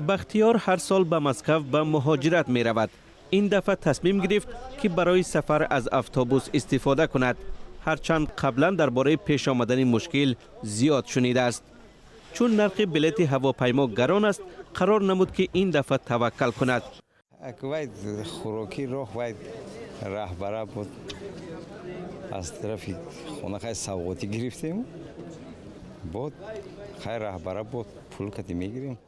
بختیار هر سال به مسکو به مهاجرت می رود. این دفعه تصمیم گرفت که برای سفر از اتوبوس استفاده کند. هرچند قبلا درباره پیش آمدن مشکل زیاد شنیده است. چون نرخ بلیط هواپیما گران است، قرار نمود که این دفعه توکل کند. باید خوراکی راه باید رهبر بود. از طرف خونه خیلی سوغاتی گرفتیم. بود خیلی رهبر بود. پول کتی میگیریم.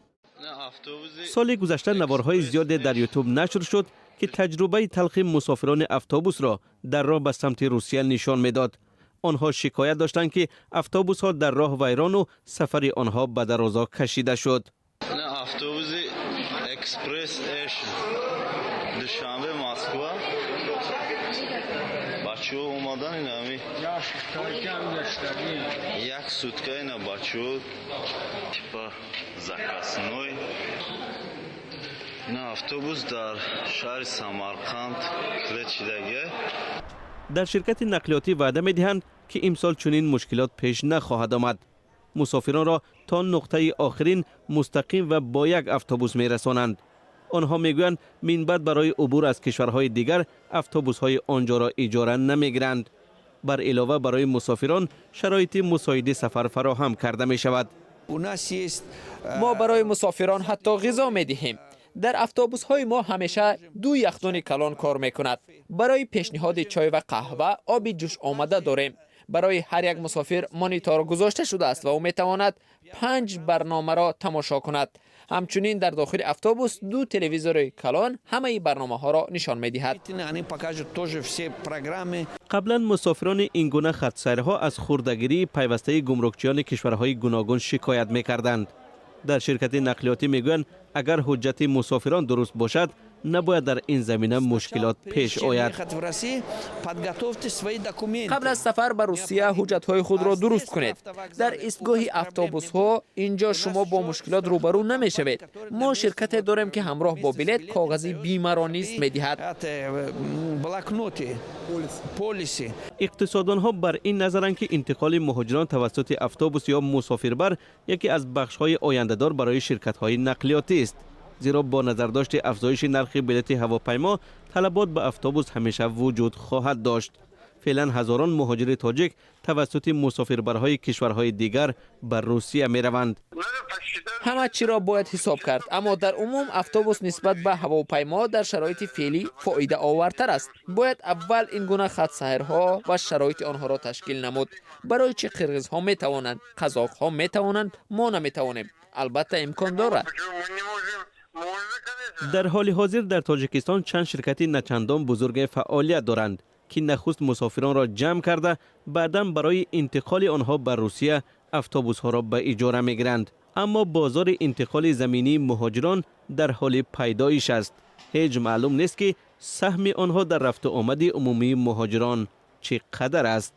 سال گذشته نوارهای زیاد در یوتیوب نشر شد که تجربه تلخ مسافران اتوبوس را در راه به سمت روسیه نشان میداد. آنها شکایت داشتند که اتوبوس ها در راه ویران و سفر آنها به درازا کشیده شد. اتوبوس اکسپرس اش دوشنبه مسکو بچه اومدن این همی یک سوتکه اینا بچه تیپا زکاسنوی این اتوبوس در شهر سمرقند کلچیدگه. در شرکت نقلیاتی وعده می‌دهند که امسال چنین مشکلات پیش نخواهد آمد. مسافران را تا نقطه آخرین مستقیم و با یک اتوبوس می‌رسانند. آنها میگویند من بعد برای عبور از کشورهای دیگر اتوبوس‌های آنجا را اجاره نمی‌گیرند. بر علاوه برای مسافران شرایط مساعد سفر فراهم کرده می‌شود. ما برای مسافران حتی غذا می‌دهیم. در اتوبوس‌های ما همیشه 2 یخدان کلان کار می‌کند. برای پیشنهاد چای و قهوه آب جوش آماده داریم. برای هر یک مسافر مانیتور گذاشته شده است و او می‌تواند 5 برنامه را تماشا کند. همچنین در داخل اتوبوس 2 تلویزیون کلان همه برنامه‌ها را نشان می‌دهد. قبلا مسافران این گونه خط سیرها از خوردگیری پیوسته گمرکچیان کشورهای گوناگون شکایت می‌کردند. در شرکت نقلیاتی میگویند اگر حجت مسافران درست باشد نباید در این زمینه مشکلات پیش آید. قبل از سفر به روسیه حجت‌های خود را درست کنید. در ایستگاه اتوبوس‌ها اینجا شما با مشکلات روبرو نمی‌شوید. ما شرکت داریم که همراه با بلیط کاغذی بیمه را نیز می‌دهد. اقتصاددان‌ها بر این نظرند که انتقال مهاجران توسط اتوبوس یا مسافربر یکی از بخش‌های آینده‌دار برای شرکت‌های نقلیاتی است. زیرا با نظر داشت افزایش نرخ بلیط هواپیما طلبات به اتوبوس همیشه وجود خواهد داشت. فعلا هزاران مهاجر تاجیک توسط مسافربرهای کشورهای دیگر بر روسیه می روند. همه چی را باید حساب کرد، اما در عموم اتوبوس نسبت به هواپیما در شرایط فعلی فایده آورتر است. باید اول این گونه خط سیرها و شرایط آنها را تشکیل نمود. برای چه قرغیزها می توانند، قزاق‌ها می توانند، ما نمی توانیم. البته امکان دارد. در حال حاضر در تاجیکستان چند شرکت نچندان بزرگ فعالیت دارند که نخست مسافران را جمع کرده بعداً برای انتقال آنها به روسیه اتوبوس‌ها را به اجاره می‌گیرند. اما بازار انتقال زمینی مهاجران در حال پیدایش است. هیچ معلوم نیست که سهم آنها در رفت و آمد عمومی مهاجران چقدر است.